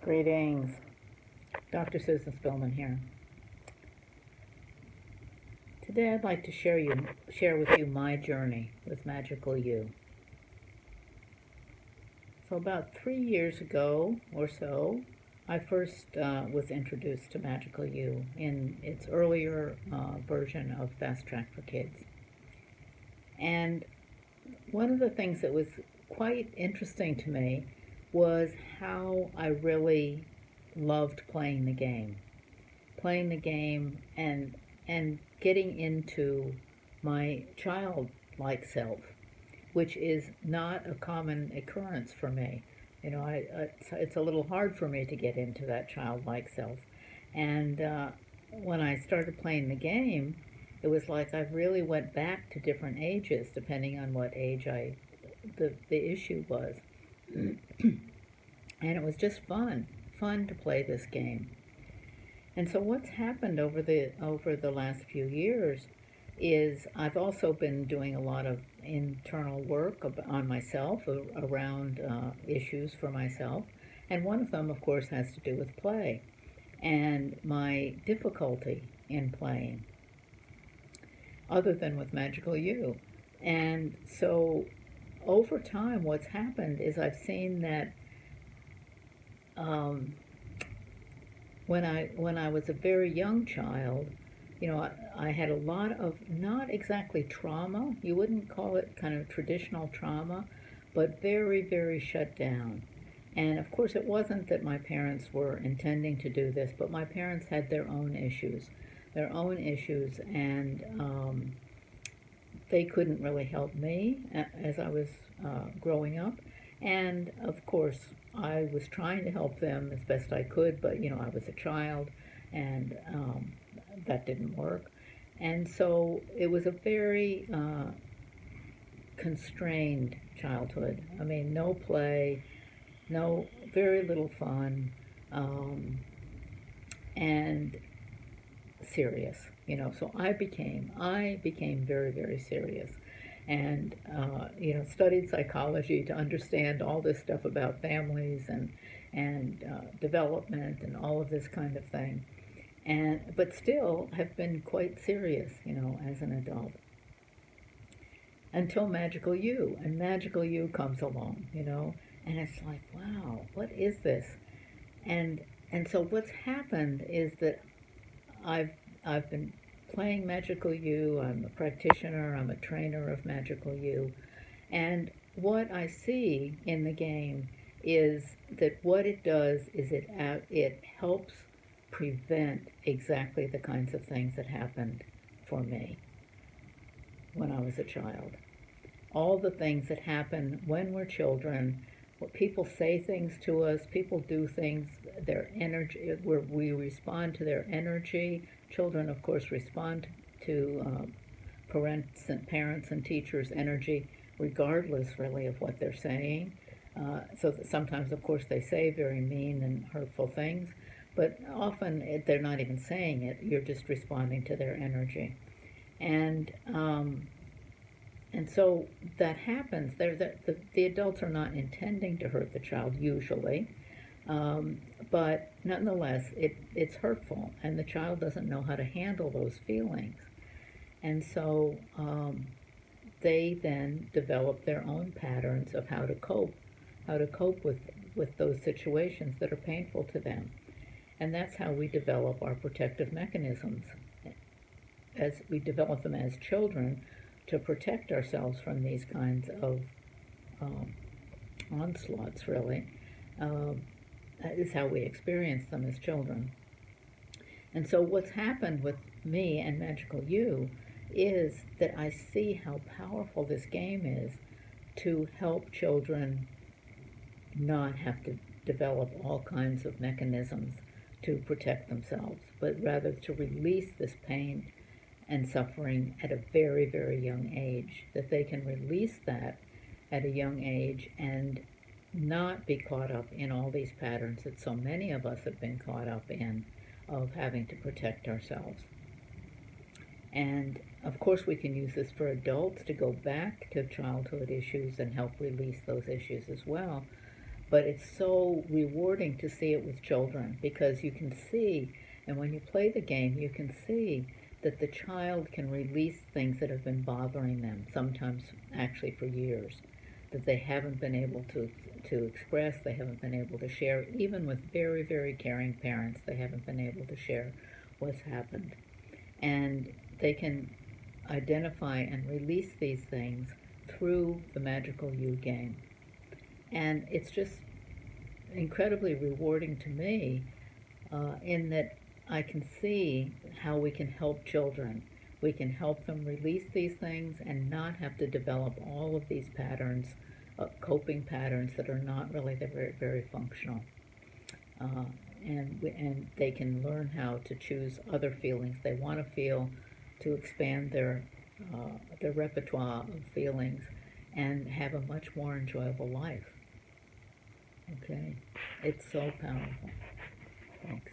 Greetings. Dr. Susan Spillman here. Today I'd like to share with you my journey with Magical You. So about 3 years ago or so, I first was introduced to Magical You in its earlier version of Fast Track for Kids. And one of the things that was quite interesting to me was how I really loved playing the game. Playing the game and getting into my childlike self, which is not a common occurrence for me. It's a little hard for me to get into that childlike self. And when I started playing the game, it was like I really went back to different ages, depending on what age the issue was. And it was just fun to play this game. And so what's happened over the last few years is I've also been doing a lot of internal work on myself around issues for myself. And one of them, of course, has to do with play and my difficulty in playing, other than with Magical You. And so over time, what's happened is I've seen that when I was a very young child, I had a lot of not exactly trauma. You wouldn't call it kind of traditional trauma, but very, very shut down. And of course, it wasn't that my parents were intending to do this, but my parents had their own issues, and they couldn't really help me as I was growing up. And of course, I was trying to help them as best I could, but I was a child, and that didn't work. And so it was a very constrained childhood. I mean, no play, very little fun, and serious. So I became very, very serious, and studied psychology to understand all this stuff about families and development and all of this kind of thing, but still have been quite serious, as an adult, until Magical You. And Magical You comes along, and it's like, wow, what is this? And so what's happened is that I've been playing Magical You. I'm a practitioner. I'm a trainer of Magical You. And what I see in the game is that what it does is it helps prevent exactly the kinds of things that happened for me when I was a child. All the things that happen when we're children, where people say things to us, people do things, their energy, where we respond to their energy. Children, of course, respond to parents and teachers' energy, regardless, really, of what they're saying. So that sometimes, of course, they say very mean and hurtful things, but often they're not even saying it. You're just responding to their energy. And so that happens. The adults are not intending to hurt the child, usually. But nonetheless, it's hurtful, and the child doesn't know how to handle those feelings. And so they then develop their own patterns of how to cope with those situations that are painful to them. And that's how we develop our protective mechanisms, as we develop them as children, to protect ourselves from these kinds of onslaughts, really. That is how we experience them as children. And so what's happened with me and Magical You is that I see how powerful this game is to help children not have to develop all kinds of mechanisms to protect themselves, but rather to release this pain and suffering at a very, very young age, that they can release that at a young age and not be caught up in all these patterns that so many of us have been caught up in, of having to protect ourselves. And of course we can use this for adults to go back to childhood issues and help release those issues as well. but it's so rewarding to see it with children because you can see, and when you play the game, you can see that the child can release things that have been bothering them, sometimes actually for years, that they haven't been able to express, they haven't been able to share, even with very, very caring parents, they haven't been able to share what's happened. And they can identify and release these things through the Magical You game. And it's just incredibly rewarding to me in that I can see how we can help children. We can help them release these things and not have to develop all of these patterns, coping patterns that are not really very, very functional. Uh, and they can learn how to choose other feelings they want to feel, to expand their repertoire of feelings, and have a much more enjoyable life. Okay, it's so powerful. Thanks.